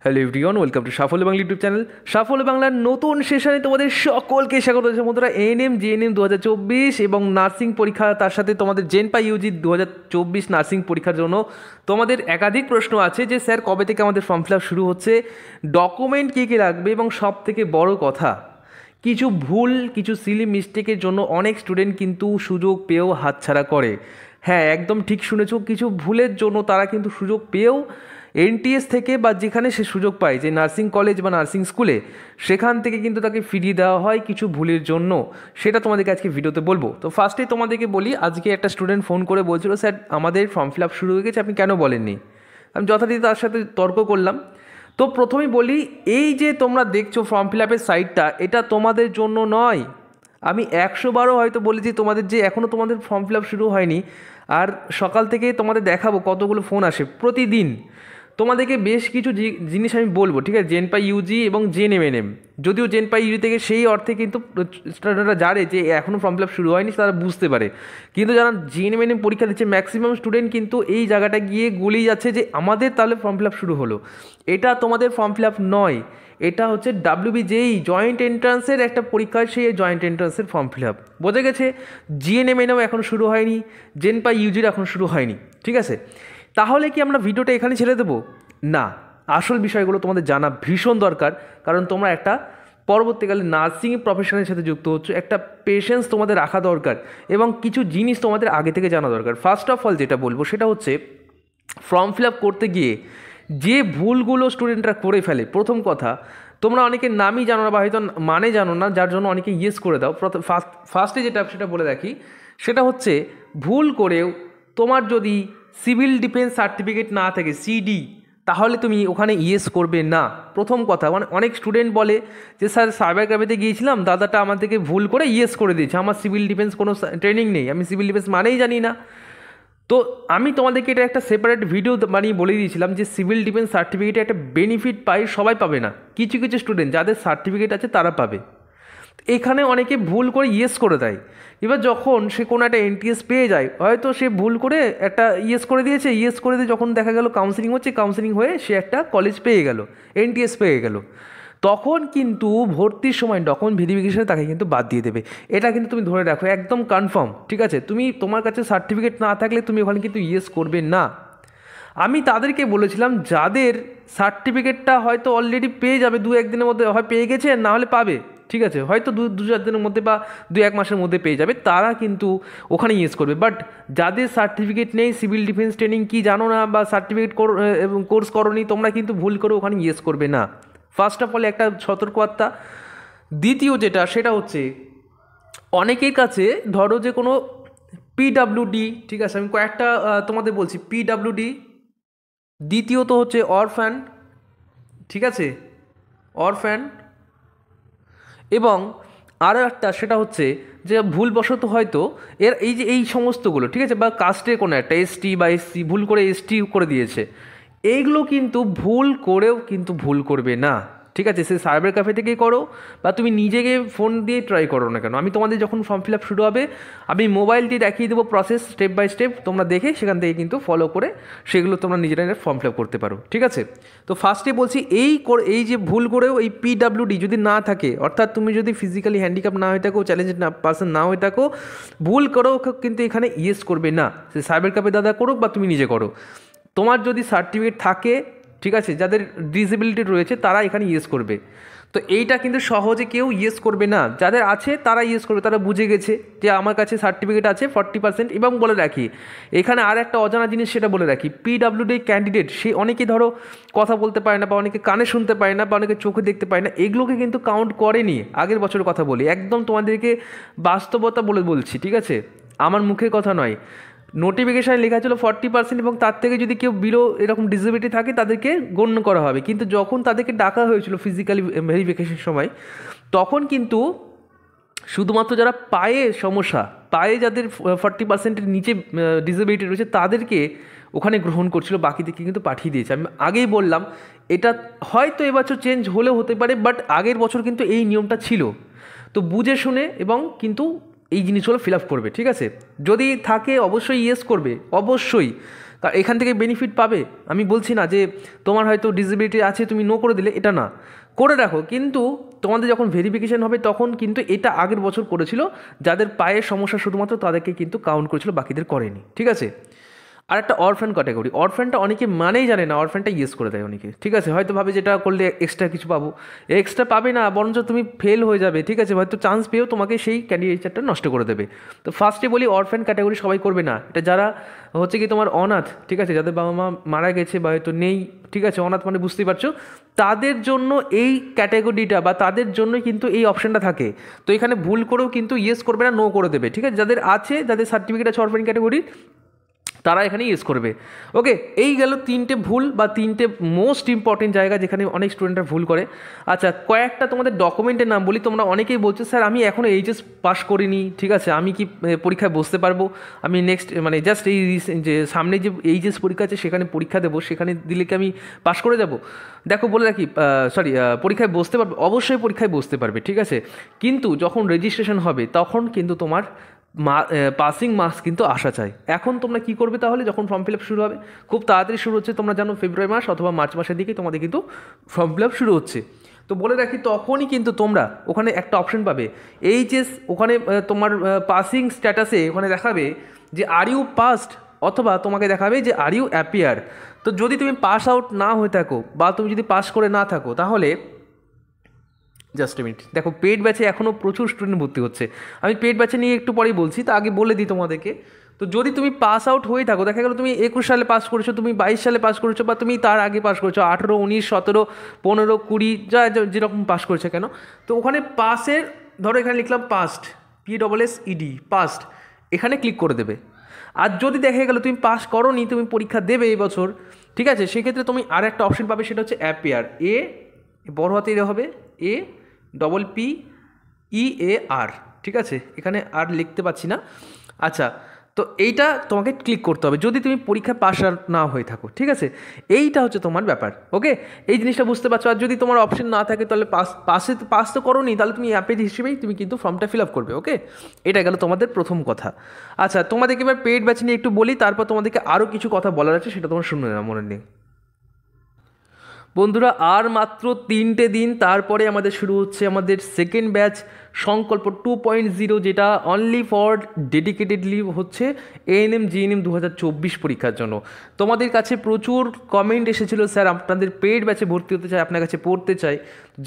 Hello everyone, welcome to সাফল্য Bangla YouTube channel. সাফল্য বাংলার নতুন সেশনে তোমাদের সকলকে স্বাগত জানাচ্ছি বন্ধুরা। এএনএম জিএনএম 2024 এবং নার্সিং পরীক্ষা, তার সাথে তোমাদের জেনপা ইউজি 2024 নার্সিং পরীক্ষার জন্য তোমাদের একাধিক প্রশ্ন আছে যে স্যার কবে থেকে আমাদের ফর্ম ফিল আপ শুরু হচ্ছে, ডকুমেন্ট কী কী লাগবে, এবং সব থেকে বড় কথা কিছু ভুল, কিছু সিলি মিস্টেকের জন্য অনেক স্টুডেন্ট কিন্তু সুযোগ পেয়েও হাতছাড়া করে। হ্যাঁ, একদম ঠিক শুনেছো, কিছু ভুলের জন্য তারা কিন্তু সুযোগ পেয়েও এনটিএস থেকে বা যেখানে সে সুযোগ পায়, যে নার্সিং কলেজ বা নার্সিং স্কুলে, সেখান থেকে কিন্তু তাকে ফিরিয়ে দেওয়া হয় কিছু ভুলের জন্য। সেটা তোমাদেরকে আজকে ভিডিওতে বলবো। তো ফার্স্টেই তোমাদেরকে বলি, আজকে একটা স্টুডেন্ট ফোন করে বলছিল স্যার আমাদের ফর্ম ফিল আপ শুরু হয়ে গেছে, আপনি কেন বলেননি। আমি যথারীতি তার সাথে তর্ক করলাম। তো প্রথমেই বলি, এই যে তোমরা দেখছো ফর্ম ফিল আপের সাইটটা, এটা তোমাদের জন্য নয়। আমি 100 বারও হয়তো বলেছি তোমাদের যে এখনও তোমাদের ফর্ম ফিল আপ শুরু হয়নি, আর সকাল থেকে তোমাদের দেখাবো কতগুলো ফোন আসে প্রতিদিন। তোমাদেরকে বেশ কিছু জিনিস আমি বলবো, ঠিক আছে, জেনপা ইউজি এবং জেএনএম। যদিও জেনপা ইউজি থেকে সেই অর্থে কিন্তু স্টুডেন্টরা জানে যে এখনও ফর্ম ফিল আপ শুরু হয়নি, তারা বুঝতে পারে। কিন্তু যারা জেএনএম পরীক্ষা দিচ্ছে ম্যাক্সিমাম স্টুডেন্ট কিন্তু এই জায়গাটা গিয়ে গুলিয়ে যাচ্ছে যে আমাদের তাহলে ফর্ম ফিল আপ শুরু হলো। এটা তোমাদের ফর্ম ফিল আপ নয়, এটা হচ্ছে WBJEE জয়েন্ট এন্ট্রান্সের একটা পরীক্ষা, সেই জয়েন্ট এন্ট্রান্সের ফর্ম ফিল আপ। বোঝা গেছে? জিএনএমও এখন শুরু হয়নি, জেনপা ইউজির এখন শুরু হয়নি, ঠিক আছে। তাহলে কি আমরা ভিডিওটা এখানে ছেড়ে দেবো? না, আসল বিষয়গুলো তোমাদের জানা ভীষণ দরকার, কারণ তোমরা একটা পরবর্তীকালে নার্সিং প্রফেশনের সাথে যুক্ত হচ্ছে, একটা পেশেন্স তোমাদের রাখা দরকার এবং কিছু জিনিস তোমাদের আগে থেকে জানা দরকার। ফার্স্ট অফ অল যেটা বলবো সেটা হচ্ছে, ফর্ম ফিল আপ করতে গিয়ে যে ভুলগুলো স্টুডেন্টরা করে ফেলে। প্রথম কথা, তোমরা অনেকে নামই জানো না বা হয়তো মানে জানো না, যার জন্য অনেকে ইয়েস করে দাও। ফার্স্টে যেটা সেটা বলে রাখি, সেটা হচ্ছে ভুল করেও তোমার যদি সিভিল ডিফেন্স সার্টিফিকেট না থাকে, সিডি, তাহলে তুমি ওখানে ইয়েস করবে না। প্রথম কথা, মানে অনেক স্টুডেন্ট বলে যে স্যার সাইবার ক্যাফেতে গিয়েছিলাম, দাদাটা আমাদেরকে ভুল করে ইয়েস করে দিয়েছে, আমার সিভিল ডিফেন্স কোনো ট্রেনিং নেই, আমি সিভিল ডিফেন্স মানেই জানি না। তো আমি তোমাদেরকে এটা একটা সেপারেট ভিডিও বানিয়ে বলে দিয়েছিলাম যে সিভিল ডিফেন্স সার্টিফিকেটে একটা বেনিফিট পাই, সবাই পাবে না, কিছু কিছু স্টুডেন্ট যাদের সার্টিফিকেট আছে তারা পাবে। এখানে অনেকে ভুল করে ইয়েস করে দেয়। এবার যখন সে কোনো একটা এনটিএস পেয়ে যায়, হয়তো সে ভুল করে একটা ইয়েস করে দিয়েছে, ইয়েস করে দিয়ে যখন দেখা গেল কাউন্সেলিং হচ্ছে, কাউন্সেলিং হয়ে সে একটা কলেজ পেয়ে গেল, এনটিএস পেয়ে গেল, তখন কিন্তু ভর্তির সময় ডকুমেন্ট ভেরিফিকেশনে তাকে কিন্তু বাদ দিয়ে দেবে। এটা কিন্তু তুমি ধরে রাখো, একদম কনফার্ম, ঠিক আছে। তুমি তোমার কাছে সার্টিফিকেট না থাকলে তুমি ওখানে কিন্তু ইয়েস করবে না। আমি তাদেরকে বলেছিলাম যাদের সার্টিফিকেটটা হয়তো অলরেডি পেয়ে যাবে, 2-1 দিনের মধ্যে হয় পেয়ে গেছে, না হলে পাবে, ঠিক আছে, হয়তো 2-4 দিনের মধ্যে বা 2-1 মাসের মধ্যে পেয়ে যাবে, তারা কিন্তু ওখানে ইয়েস করবে। বাট যাদের সার্টিফিকেট নেই, সিভিল ডিফেন্স ট্রেনিং কি জানো না, বা সার্টিফিকেট এবং কোর্স করোনি, তোমরা কিন্তু ভুল করে ওখানে ইয়েস করবে না। ফার্স্ট অফ অল একটা সতর্কবার্তা। দ্বিতীয় যেটা, সেটা হচ্ছে অনেকের কাছে ধরো যে কোনো পিডাব্লিউডি, ঠিক আছে, আমি কয়েকটা তোমাদের বলছি, পিডাব্লিউডি, দ্বিতীয়ত হচ্ছে অরফ্যান, ঠিক আছে, অরফ্যান, এবং আরও একটা সেটা হচ্ছে যে ভুলবশত হয়তো এর এই যে এই সমস্তগুলো, ঠিক আছে, বা কাস্টের কোনো একটা এসটি বা এসসি ভুল করে এসটি করে দিয়েছে, এইগুলো কিন্তু ভুল করেও কিন্তু ভুল করবে না, ঠিক আছে। সে সাইবার ক্যাফে থেকেই করো বা তুমি নিজেকে ফোন দিয়ে ট্রাই করো না কেন, আমি তোমাদের যখন ফর্ম ফিল আপ শুরু হবে আমি মোবাইল দিয়ে দেখিয়ে দেবো প্রসেস স্টেপ বাই স্টেপ, তোমরা দেখে সেখান থেকে কিন্তু ফলো করে সেগুলো তোমরা নিজেরা ফর্ম ফিল আপ করতে পারো, ঠিক আছে। তো ফার্স্টে বলছি, এই যে ভুল করেও এই পিডাব্লিউডি যদি না থাকে, অর্থাৎ তুমি যদি ফিজিক্যালি হ্যান্ডিক্যাপ না হয়ে থাকো, চ্যালেঞ্জেড না পার্সন না হয়ে থাকো, ভুল করেও কিন্তু এখানে ইয়েস করবে না। সে সাইবার ক্যাফে দাদা করুক বা তুমি নিজে করো, তোমার যদি সার্টিফিকেট থাকে, ঠিক আছে, যাদের ডিসেবিলিটি রয়েছে তারা এখানে ইয়েস করবে। তো এইটা কিন্তু সহজে কেউ ইয়েস করবে না, যাদের আছে তারা ইয়েস করবে, তারা বুঝে গেছে যে আমার কাছে সার্টিফিকেট আছে 40%। এবং বলে রাখি এখানে আর একটা অজানা জিনিস, সেটা বলে রাখি, পিডাব্লিউডি ক্যান্ডিডেট সে অনেকে ধরো কথা বলতে পারে না, বা অনেকে কানে শুনতে পায় না, বা অনেকে চোখে দেখতে পায় না, এগুলোকে কিন্তু কাউন্ট করেনি। আগের বছরের কথা বলি, একদম তোমাদেরকে বাস্তবতা বলে বলছি, ঠিক আছে, আমার মুখের কথা নয়। নোটিফিকেশানে লেখা ছিল 40%, এবং তার থেকে যদি কেউ বিলো এরকম ডিসেবিলিটি থাকে তাদেরকে গণ্য করা হবে। কিন্তু যখন তাদেরকে ডাকা হয়েছিল ফিজিক্যালি ভেরিফিকেশনের সময়, তখন কিন্তু শুধুমাত্র যারা পায়ে সমস্যা, পায়ে যাদের 40%-এর নিচে ডিসেবিলিটি রয়েছে তাদেরকে ওখানে গ্রহণ করছিল, বাকিদেরকে কিন্তু পাঠিয়ে দিয়েছে। আমি আগেই বললাম এটা হয়তো এবছর চেঞ্জ হলেও হতে পারে, বাট আগের বছর কিন্তু এই নিয়মটা ছিল। তো বুঝে শুনে এবং কিন্তু এই জিনিসগুলো ফিল আপ করবে, ঠিক আছে। যদি থাকে অবশ্যই ইয়েস করবে, অবশ্যই, এখান থেকে বেনিফিট পাবে। আমি বলছি না যে তোমার হয়তো ডিসেবিলিটি আছে তুমি নো করে দিলে, এটা না, করে রাখো, কিন্তু তোমাদের যখন ভেরিফিকেশন হবে তখন কিন্তু এটা আগের বছর করেছিল, যাদের পায়ের সমস্যা শুধুমাত্র তাদেরকে কিন্তু কাউন্ট করেছিল, বাকিদের করেনি, ঠিক আছে। আর একটা অরফ্যান ক্যাটাগরি, অরফ্যানটা অনেকে মানেই জানে না, অরফ্যানটা ইয়েস করে দেয় অনেকে, ঠিক আছে, হয়তো ভাবে যেটা করলে এক্সট্রা কিছু পাবো, এক্সট্রা পাবে না, বরঞ্চ তুমি ফেল হয়ে যাবে, ঠিক আছে, হয়তো চান্স পেয়েও তোমাকে সেই ক্যান্ডিডেটটা নষ্ট করে দেবে। তো ফার্স্টে বলি অরফ্যান ক্যাটাগরি সবাই করবে না, এটা যারা হচ্ছে কি তোমার অনাথ, ঠিক আছে, যাদের বাবা মা মারা গেছে বা হয়তো নেই, ঠিক আছে, অনাথ মানে বুঝতেই পারছো, তাদের জন্য এই ক্যাটাগরিটা বা তাদের জন্যই কিন্তু এই অপশানটা থাকে। তো এখানে ভুল করেও কিন্তু ইয়েস করবে না, নো করে দেবে, ঠিক আছে, যাদের আছে, যাদের সার্টিফিকেট আছে অরফ্যান ক্যাটাগরি, তারা এখানে ইউজ করবে। ওকে, এই গেল তিনটে ভুল বা তিনটে মোস্ট ইম্পর্টেন্ট জায়গা যেখানে অনেক স্টুডেন্টরা ভুল করে। আচ্ছা, কয়েকটা তোমাদের ডকুমেন্টের নাম বলি। তোমরা অনেকেই বলছো স্যার আমি এখনও এইচএস পাস করিনি, ঠিক আছে, আমি কি পরীক্ষায় বসতে পারবো, আমি নেক্সট মানে জাস্ট এই যে সামনে যে এইচএস পরীক্ষা আছে সেখানে পরীক্ষা দেবো, সেখানে দিলে কি আমি পাস করে যাব? দেখো বলে রাখি, পরীক্ষায় বসতে পারবে, অবশ্যই পরীক্ষায় বসতে পারবে, ঠিক আছে, কিন্তু যখন রেজিস্ট্রেশন হবে তখন কিন্তু তোমার পাসিং মার্কস কিন্তু আসা চাই। এখন তোমরা কি করবে তাহলে, যখন ফর্ম ফিল আপ শুরু হবে, খুব তাড়াতাড়ি শুরু হচ্ছে, তোমরা জানো ফেব্রুয়ারি মাস অথবা মার্চ মাসের দিকে তোমাদের কিন্তু ফর্ম ফিল আপ শুরু হচ্ছে। তো বলে রাখি তখনই কিন্তু তোমরা ওখানে একটা অপশন পাবে এইচএস, ওখানে তোমার পাসিং স্ট্যাটাসে ওখানে দেখাবে যে আর ইউ পাসড, অথবা তোমাকে দেখাবে যে আর ইউ অ্যাপিয়ার। তো যদি তুমি পাস আউট না হয়ে থাকো বা তুমি যদি পাস করে না থাকো, তাহলে জাস্ট মিনিট, দেখো পেড ব্যাচে এখনও প্রচুর স্টুডেন্ট ভর্তি হচ্ছে, আমি পেড ব্যাচে নিয়ে একটু পরেই বলছি, তা আগে বলে দিই তোমাদেরকে। তো যদি তুমি পাস আউট হয়ে থাকো, দেখা গেলো তুমি 21 সালে পাস করেছো, তুমি 22 সালে পাস করেছো, বা তুমি তার আগে পাস করেছো 18, 19, 17, 15, 20, যা যেরকম পাস করেছে কেন, তো ওখানে পাসের, ধরো এখানে লিখলাম পাস্ট, PSSED পাস্ট, এখানে ক্লিক করে দেবে। আর যদি দেখা গেলো তুমি পাস করোনি, তুমি পরীক্ষা দেবে এই বছর, ঠিক আছে, সেক্ষেত্রে তুমি আর একটা অপশন পাবে, সেটা হচ্ছে অ্যাপিয়ার, বড় হাতে হবে APPEAR, ঠিক আছে, এখানে আর লিখতে পাচ্ছি না। আচ্ছা, তো এইটা তোমাকে ক্লিক করতে হবে যদি তুমি পরীক্ষা পাস না হয়ে থাকো, ঠিক আছে, এইটা হচ্ছে তোমার ব্যাপার। ওকে, এই জিনিসটা বুঝতে পারছো। আর যদি তোমার অপশন না থাকে তাহলে পাস তো করোনি, তাহলে তুমি অ্যাপেজ হিসেবেই তুমি কিন্তু ফর্মটা ফিল আপ করবে। ওকে, এটা গেল তোমাদের প্রথম কথা। আচ্ছা, তোমাদেরকে এবার পেড ব্যাচ নিয়ে একটু বলি, তারপর তোমাদেরকে আরও কিছু কথা বলার আছে, সেটা তোমার শুনে নেওয়া মনে নেই। বন্ধুরা, আর মাত্র 3টে দিন, তারপরে আমাদের শুরু হচ্ছে আমাদের সেকেন্ড ব্যাচ সংকল্প 2.0, যেটা অনলি ফর ডেডিকেটেডলি হচ্ছে ANM GNM 2024 পরীক্ষার জন্য। তোমাদের কাছে প্রচুর কমেন্ট এসেছিল, স্যার আপনাদের পেড ব্যাচে ভর্তি হতে চাই, আপনার কাছে পড়তে চাই।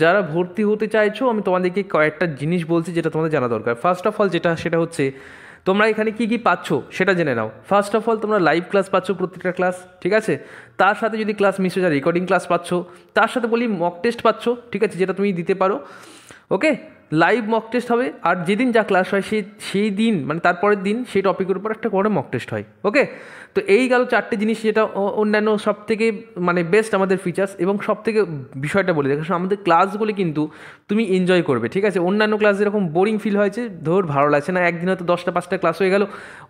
যারা ভর্তি হতে চাইছো, আমি তোমাদেরকে কয়েকটা জিনিস বলছি যেটা তোমাদের জানা দরকার। ফার্স্ট অফ অল সেটা হচ্ছে তোমরা এখানে কী কী পাচ্ছ সেটা জেনে নাও। ফার্স্ট অফ অল তোমরা লাইভ ক্লাস পাচ্ছ, প্রত্যেকটা ক্লাস, ঠিক আছে, তার সাথে যদি ক্লাস মিস হয়ে যায় রেকর্ডিং ক্লাস পাচ্ছ, তার সাথে বলি মক টেস্ট পাচ্ছ, ঠিক আছে, যেটা তুমি দিতে পারো। ওকে, লাইভ মক টেস্ট হবে, আর যেদিন যা ক্লাস হয় সেই দিন মানে তারপরের দিন সেই টপিকের উপর একটা করে মক টেস্ট হয়। ওকে, তো এই গেল 4টে জিনিস, যেটা অন্যান্য সব থেকে মানে বেস্ট আমাদের ফিচার্স। এবং সব থেকে বিষয়টা বলে দেখো, আমাদের ক্লাসগুলি কিন্তু তুমি এনজয় করবে, ঠিক আছে। অন্যান্য ক্লাস যেরকম বোরিং ফিল হয়েছে, ভালো লাগছে না, একদিন হয়তো 10টা 5টা ক্লাস হয়ে গেল,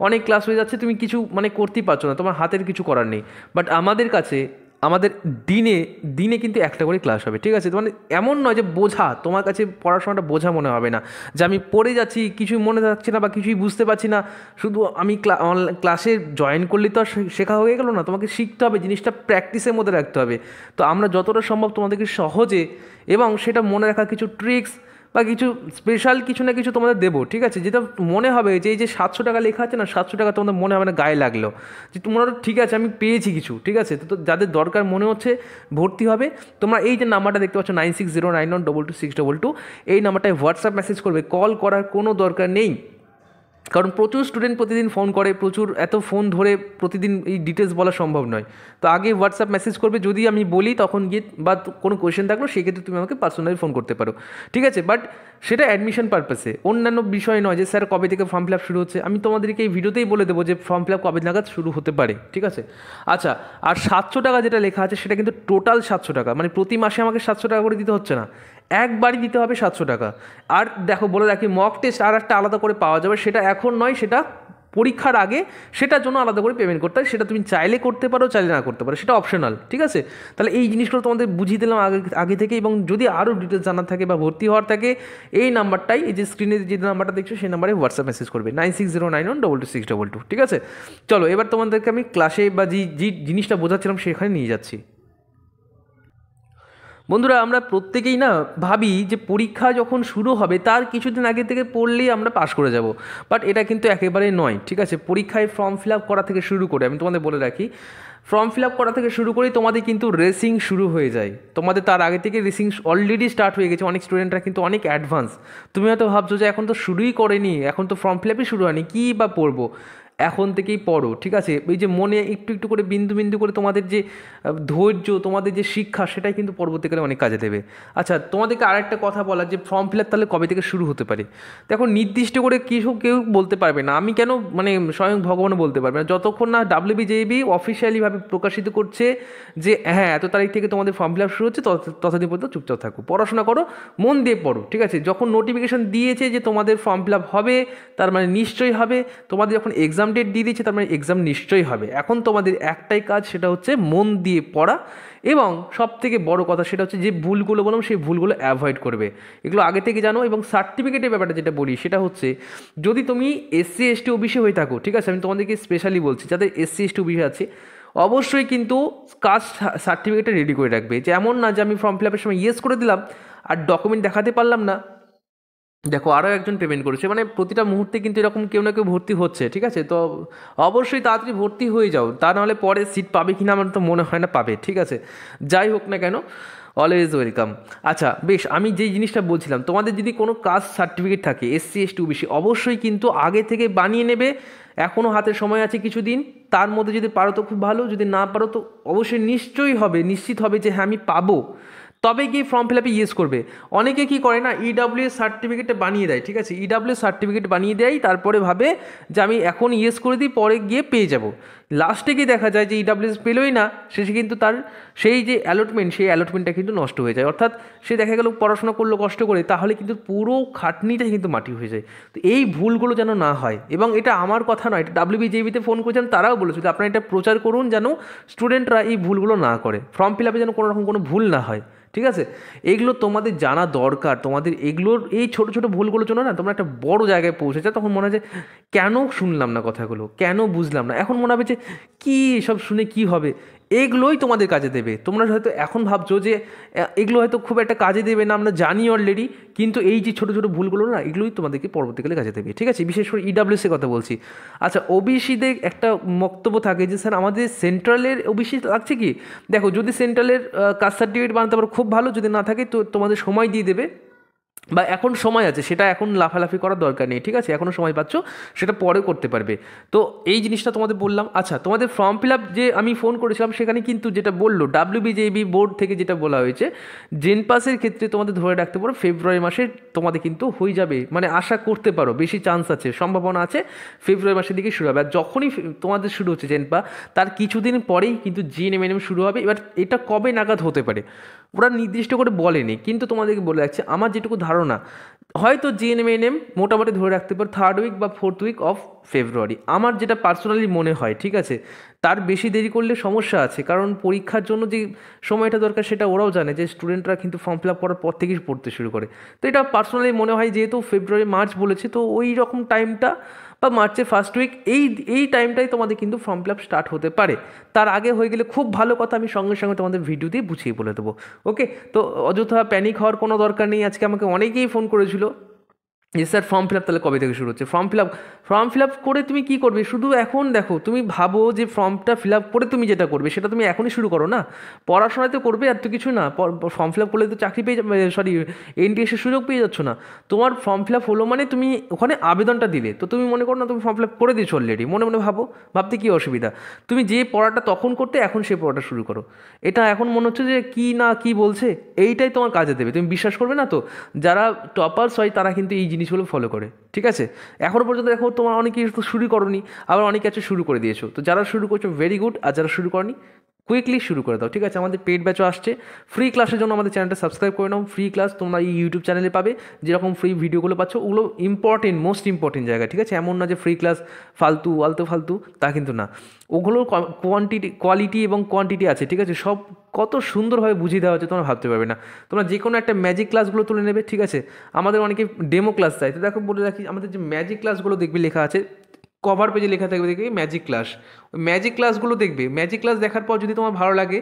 অনেক ক্লাস হয়ে যাচ্ছে, তুমি কিছু মানে করতেই পারছো না, তোমার হাতের কিছু করার নেই। বাট আমাদের কাছে আমাদের দিনে কিন্তু একটা করে ক্লাস হবে, ঠিক আছে, মানে এমন নয় যে বোঝা, তোমার কাছে পড়াশোনাটা বোঝা মনে হবে না, যে আমি পড়ে যাচ্ছি কিছুই মনে থাকছে না বা কিছুই বুঝতে পারছি না, শুধু আমি ক্লাসে জয়েন করলে তো আর শেখা হয়ে গেল না, তোমাকে শিখতে হবে, জিনিসটা প্র্যাকটিসের মধ্যে রাখতে হবে। তো আমরা যতটা সম্ভব তোমাদেরকে সহজে এবং সেটা মনে রাখার কিছু ট্রিক্স বা কিছু স্পেশাল কিছু না কিছু তোমাদের দেবো, ঠিক আছে, যেটা মনে হবে যে এই যে 700 টাকা লেখা আছে না, 700 টাকা তোমাদের মনে হবে না গায়ে লাগলো, যে তোমরা ঠিক আছে আমি পেয়েছি কিছু, ঠিক আছে। তো যাদের দরকার মনে হচ্ছে ভর্তি হবে, তোমরা এই যে নাম্বারটা দেখতে পাচ্ছ 9609922622, এই নাম্বারটায় হোয়াটসঅ্যাপ মেসেজ করবে, কল করার কোনো দরকার নেই। কারণ প্রচুর স্টুডেন্ট প্রতিদিন ফোন করে, এত ফোন ধরে প্রতিদিন এই ডিটেলস বলা সম্ভব নয়। তো আগে হোয়াটসঅ্যাপ মেসেজ করবে, যদি আমি বলি তখন গিয়ে বা কোনো কোয়েশ্চেন থাকলো সেক্ষেত্রে তুমি আমাকে পার্সোনালি ফোন করতে পারো, ঠিক আছে। বাট সেটা অ্যাডমিশন পারপাসে, অন্যান্য বিষয় নয় যে স্যার কবে থেকে ফর্ম ফিল আপ শুরু হচ্ছে। আমি তোমাদেরকে এই ভিডিওতেই বলে দেবো যে ফর্ম ফিল আপ কবে নাগাদ শুরু হতে পারে, ঠিক আছে। আচ্ছা, আর 700 টাকা যেটা লেখা আছে সেটা কিন্তু টোটাল 700 টাকা, মানে প্রতি মাসে আমাকে 700 টাকা করে দিতে হচ্ছে না, একবারই দিতে হবে 700 টাকা। আর দেখো বলে রাখি, মক টেস্ট আর একটা আলাদা করে পাওয়া যাবে, সেটা এখন নয়, সেটা পরীক্ষার আগে সেটার জন্য আলাদা করে পেমেন্ট করতে হয়, সেটা তুমি চাইলে করতে পারো, চাইলে না করতে পারো, সেটা অপশনাল, ঠিক আছে। তাহলে এই জিনিসগুলো তোমাদের বুঝিয়ে দিলাম আগে থেকে। এবং যদি আরও ডিটেলস জানার থাকে বা ভর্তি হওয়ার থাকে, এই নাম্বারটাই, এই যে স্ক্রিনে যে নাম্বারটা দেখছো সেই নাম্বারে হোয়াটসঅ্যাপ মেসেজ করবে 9609122622, ঠিক আছে। চলো এবার তোমাদেরকে আমি ক্লাসে বা যে জিনিসটা বোঝাচ্ছিলাম সেখানে নিয়ে যাচ্ছি। বন্ধুরা, আমরা প্রত্যেকেই না ভাবি যে পরীক্ষা যখন শুরু হবে তার কিছুদিন আগে থেকে পড়লেই আমরা পাশ করে যাব, বাট এটা কিন্তু একেবারে নয়, ঠিক আছে। পরীক্ষায় ফর্ম ফিল আপ করা থেকে শুরু করে, আমি তোমাদের বলে রাখি, ফর্ম ফিল আপ করা থেকে শুরু করেই তোমাদের কিন্তু রেসিং শুরু হয়ে যায়। তোমাদের তার আগে থেকে রেসিং অলরেডি স্টার্ট হয়ে গেছে, অনেক স্টুডেন্টরা কিন্তু অনেক অ্যাডভান্স। তুমি হয়তো ভাবছো যে এখন তো শুরুই করেনি, এখন তো ফর্ম ফিল আপই শুরু হয়নি, কী বা পড়বো। এখন থেকেই পড়ো, ঠিক আছে। ওই যে মনে একটু একটু করে বিন্দু বিন্দু করে তোমাদের যে ধৈর্য, তোমাদের যে শিক্ষা, সেটাই কিন্তু পরবর্তীকালে অনেক কাজে দেবে। আচ্ছা, তোমাদেরকে আরেকটা কথা বলার, যে ফর্ম ফিল আপ তাহলে কবে থেকে শুরু হতে পারে। দেখো, নির্দিষ্ট করে কেউ বলতে পারবে না, আমি কেন, মানে স্বয়ং ভগবানও বলতে পারবে না, যতক্ষণ না WBJEB অফিসিয়ালিভাবে প্রকাশিত করছে যে হ্যাঁ এত তারিখ থেকে তোমাদের ফর্ম ফিল আপ শুরু হচ্ছে, ততদিন পর্যন্ত চুপচাপ থাকো, পড়াশোনা করো, মন দিয়ে পড়ো, ঠিক আছে। যখন নোটিফিকেশন দিয়েছে যে তোমাদের ফর্ম ফিল আপ হবে, তার মানে নিশ্চয়ই হবে। তোমাদের যখন এক্সাম ডেট দিয়ে দিচ্ছে, তার মানে এক্সাম নিশ্চয়ই হবে। এখন তোমাদের একটাই কাজ, সেটা হচ্ছে মন দিয়ে পড়া, এবং সব থেকে বড় কথা সেটা হচ্ছে যে ভুলগুলো বললাম সেই ভুলগুলো অ্যাভয়েড করবে, এগুলো আগে থেকে জানো। এবং সার্টিফিকেটের ব্যাপারটা যেটা বলি সেটা হচ্ছে, যদি তুমি SC ST OBC হয়ে থাকো, ঠিক আছে, আমি তোমাদেরকে স্পেশালি বলছি, যাদের SC ST OBC আছে অবশ্যই কিন্তু কাস্ট সার্টিফিকেটটা রেডি করে রাখবে। যে এমন না যে আমি ফর্ম ফিল আপের সময় ইয়েস করে দিলাম আর ডকুমেন্ট দেখাতে পারলাম না, দেখো আরও একজন পেমেন্ট করেছে, মানে প্রতিটা মুহূর্তে কিন্তু এরকম কেউ না কেউ ভর্তি হচ্ছে, ঠিক আছে। তো অবশ্যই তাড়াতাড়ি ভর্তি হয়ে যাও, তা নাহলে পরে সিট পাবে কি না আমার তো মনে হয় না পাবে, ঠিক আছে। যাই হোক না কেন, অলওয়েজ ওয়েলকাম। আচ্ছা বেশ, আমি যেই জিনিসটা বলছিলাম, তোমাদের যদি কোনো কাস্ট সার্টিফিকেট থাকে SC ST OBC, অবশ্যই কিন্তু আগে থেকে বানিয়ে নেবে। এখনও হাতের সময় আছে কিছুদিন, তার মধ্যে যদি পারো তো খুব ভালো, যদি না পারো তো অবশ্যই নিশ্চয়ই হবে, নিশ্চিত হবে যে হ্যাঁ আমি পাবো, তবে গিয়ে ফর্ম ফিল আপে ইয়েস করবে। অনেকে কি করে না, EWS সার্টিফিকেটটা বানিয়ে দেয়, ঠিক আছে, EWS সার্টিফিকেট বানিয়ে দেয়, তারপরে ভাবে যে আমি এখন ইয়েস করে দিই, পরে গিয়ে পেয়ে যাব। লাস্টে গিয়ে দেখা যায় যে EWS পেলোই না, শেষে কিন্তু তার সেই যে অ্যালটমেন্ট, সেই অ্যালটমেন্টটা কিন্তু নষ্ট হয়ে যায়। অর্থাৎ সে দেখা গেল পড়াশোনা করলো কষ্ট করে, তাহলে কিন্তু পুরো খাটনিটাই কিন্তু মাটি হয়ে যায়। তো এই ভুলগুলো যেন না হয়, এবং এটা আমার কথা নয়, এটা WBJEB-তে ফোন করেছেন, তারাও বলেছে যে আপনারা এটা প্রচার করুন যেন স্টুডেন্টরা এই ভুলগুলো না করে, ফর্ম ফিল আপে যেন কোনো রকম কোনো ভুল না হয়, ঠিক আছে। এগুলো তোমাদের জানা দরকার, তোমাদের এগুলোর এই ছোটো ছোটো ভুলগুলোর জন্য না তোমরা একটা বড় জায়গায় পৌঁছেছো, তখন মনে হয় যে কেন শুনলাম না কথাগুলো, কেন বুঝলাম না, এখন মনে হবে যে কী সব শুনে কি হবে। এগুলোই তোমাদের কাজে দেবে। তোমরা হয়তো এখন ভাবছো যে এগুলো হয়তো খুব একটা কাজে দেবে না, আমরা জানি অলরেডি, কিন্তু এই যে ছোটো ছোটো ভুলগুলো না, এগুলোই তোমাদেরকে পরবর্তীকালে কাজে দেবে, ঠিক আছে। বিশেষ করে EWS-এর কথা বলছি। আচ্ছা, OBC-দের একটা বক্তব্য থাকে যে স্যার আমাদের সেন্ট্রালের OBC লাগছে কি। দেখো, যদি সেন্ট্রালের কাস্ট সার্টিফিকেট বানাতে পারো খুব ভালো, যদি না থাকে তো তোমাদের সময় দিয়ে দেবে, বা এখন সময় আছে, সেটা এখন লাফালাফি করার দরকার নেই, ঠিক আছে, এখনও সময় পাচ্ছ, সেটা পরে করতে পারবে। তো এই জিনিসটা তোমাদের বললাম। আচ্ছা, তোমাদের ফর্ম ফিল আপ যে আমি ফোন করেছিলাম, সেখানে কিন্তু যেটা বললো WBJEB বোর্ড থেকে যেটা বলা হয়েছে, জেনপাসের ক্ষেত্রে তোমাদের ধরে রাখতে পারো ফেব্রুয়ারি মাসে তোমাদের কিন্তু হয়ে যাবে, মানে আশা করতে পারো, বেশি চান্স আছে, সম্ভাবনা আছে ফেব্রুয়ারি মাসের দিকে শুরু হবে। আর যখনই তোমাদের শুরু হচ্ছে জেনপা, তার কিছুদিন পরেই কিন্তু GNM শুরু হবে। এবার এটা কবে নাগাদ হতে পারে ওরা নির্দিষ্ট করে বলেনি, কিন্তু তোমাদেরকে বলে রাখছে, আমার যেটুকু ধারণা, হয়তো GNM মোটামুটি ধরে রাখতে পারো 3rd উইক বা 4th উইক অফ ফেব্রুয়ারি, আমার যেটা পার্সোনালি মনে হয়, ঠিক আছে। তার বেশি দেরি করলে সমস্যা আছে, কারণ পরীক্ষার জন্য যে সময়টা দরকার সেটা ওরাও জানে, যে স্টুডেন্টরা কিন্তু ফর্ম ফিল আপ করার পর থেকেই পড়তে শুরু করে। তো এটা পার্সোনালি মনে হয়, যেহেতু ফেব্রুয়ারি মার্চ বলেছে, তো ওই রকম টাইমটা বা মার্চের ফার্স্ট উইক, এই টাইমটাই তোমাদের কিন্তু ফর্ম ফিল আপ স্টার্ট হতে পারে। তার আগে হয়ে গেলে খুব ভালো কথা, আমি সঙ্গে সঙ্গে তোমাদের ভিডিও দিয়ে বুঝিয়ে বলে দেবো। ওকে, তো অযথা প্যানিক হওয়ার কোনো দরকার নেই। আজকে আমাকে অনেকেই ফোন করেছিল যে স্যার ফর্ম ফিল আপ তাহলে কবে থেকে শুরু হচ্ছে। ফর্ম ফিল আপ করে তুমি কী করবে, শুধু এখন দেখো, তুমি ভাবো যে ফর্মটা ফিল আপ করে তুমি যেটা করবে সেটা তুমি এখনই শুরু করো না, পড়াশোনাতে করবে, আর তো কিছু না। ফর্ম ফিল আপ করলে তো চাকরি পেয়ে যাবে, সরি NTS-এর সুযোগ পেয়ে যাচ্ছ না। তোমার ফর্ম ফিল আপ হলো মানে তুমি ওখানে আবেদনটা দিলে, তো তুমি মনে করো না তুমি ফর্ম ফিল আপ করে দিয়েছো অলরেডি, মনে মনে ভাবতে কী অসুবিধা। তুমি যে পড়াটা তখন করতে, এখন সেই পড়াটা শুরু করো। এটা এখন মনে হচ্ছে যে কী না কী বলছে, এইটাই তোমার কাজে দেবে, তুমি বিশ্বাস করবে না তো। যারা টপার্স হয় তারা কিন্তু এই জিনিসগুলো ফলো করে, ঠিক আছে। এখনও পর্যন্ত দেখো, তোমার অনেকেই তো শুরু করোনি, আবার অনেকে আছে শুরু করে দিয়েছো। তো যারা শুরু করছো ভেরি গুড, আর যারা শুরু করনি কুইকলি শুরু করে দাও, ঠিক আছে? আমাদের পেড ব্যাচও আসছে। ফ্রি ক্লাসের জন্য আমাদের চ্যানেলটা সাবস্ক্রাইব করে নাও। ফ্রি ক্লাস তোমরা এই ইউটিউব চ্যানেলে পাবে, যেরকম ফ্রি ভিডিওগুলো পাচ্ছ ওগুলো ইম্পর্টেন্ট, মোস্ট ইম্পর্টেন্ট জায়গা, ঠিক আছে? এমন না যে ফ্রি ক্লাস ফালতু ফালতু, তা কিন্তু না। ওগুলোর কোয়ালিটি এবং কোয়ান্টিটি আছে, ঠিক আছে? সব কত সুন্দরভাবে বুঝিয়ে দেওয়া হচ্ছে তোমরা ভাবতে পারবে না। তোমরা যে কোনো একটা ম্যাজিক ক্লাসগুলো তুলে নেবে, ঠিক আছে? আমাদের অনেকে ডেমো ক্লাস চাই, তো দেখো বলে রাখি, আমাদের যে ম্যাজিক ক্লাসগুলো দেখবে লেখা আছে, কভার পেজে লেখা থাকবে দেখবে ম্যাজিক ক্লাস। ওই ম্যাজিক ক্লাসগুলো দেখবে, ম্যাজিক ক্লাস দেখার পর যদি তোমার ভালো লাগে,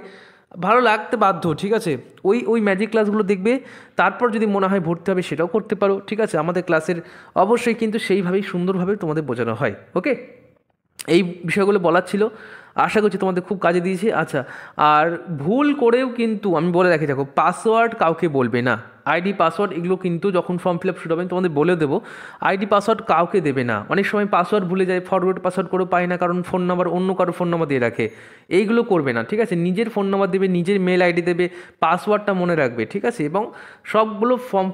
ভালো লাগতে বাধ্য, ঠিক আছে? ওই ম্যাজিক ক্লাসগুলো দেখবে, তারপর যদি মনে হয় ভর্তি হবে সেটাও করতে পারো, ঠিক আছে? আমাদের ক্লাসের অবশ্যই কিন্তু সেইভাবেই সুন্দরভাবে তোমাদের বোঝানো হয়। ওকে, এই বিষয়গুলো বলার ছিল, আশা করছি তোমাদের খুব কাজে দিয়েছে। আচ্ছা, আর ভুল করেও কিন্তু আমি বলে রাখি, দেখো পাসওয়ার্ড কাউকে বলবে না, আইডি পাসওয়ার্ড এগুলো কিন্তু যখন ফর্ম ফিল আপ শুরু হবে আমি তোমাদের বলে দেবো, আইডি পাসওয়ার্ড কাউকে দেবে না। অনেক সময় পাসওয়ার্ড ভুলে যায়, ফরওয়ার্ড পাসওয়ার্ড করেও পায় না, কারণ ফোন নাম্বার অন্য কারো ফোন নাম্বার দিয়ে রাখে। এইগুলো করবে না, ঠিক আছে? নিজের ফোন নাম্বার দেবে, নিজের মেল আইডি দেবে, পাসওয়ার্ডটা মনে রাখবে, ঠিক আছে? এবং সবগুলো ফর্ম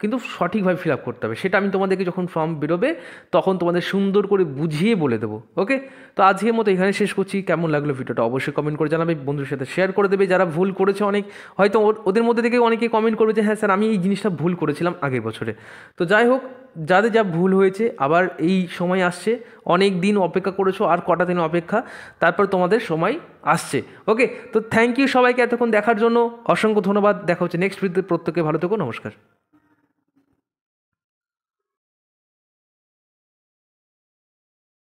কিন্তু সঠিকভাবে ফিল আপ করতে হবে, সেটা আমি তোমাদেরকে যখন ফর্ম বেরোবে তখন তোমাদের সুন্দর করে বুঝিয়ে বলে দেবো। ওকে, তো আজকের মতো এখানে শেষ করছি। কেমন লাগলো ভিডিওটা অবশ্যই কমেন্ট করে জানাবে, বন্ধুদের সাথে শেয়ার করে দেবে। যারা ভুল করেছে অনেক, হয়তো ওদের মধ্যে থেকে অনেকে কমেন্ট করবে যে হ্যাঁ স্যার আমি এই জিনিসটা ভুল করেছিলাম আগের বছরে। তো যাই হোক, যাদের যা ভুল হয়েছে, আবার এই সময় আসছে, অনেক দিন অপেক্ষা করেছো, আর কটা দিন অপেক্ষা, তারপর তোমাদের সময় আসছে। ওকে, তো থ্যাংক ইউ সবাইকে এতক্ষণ দেখার জন্য, অসংখ্য ধন্যবাদ। দেখা হচ্ছে নেক্সট ভিডিওতে, প্রত্যেকে ভালো থেকো, নমস্কার।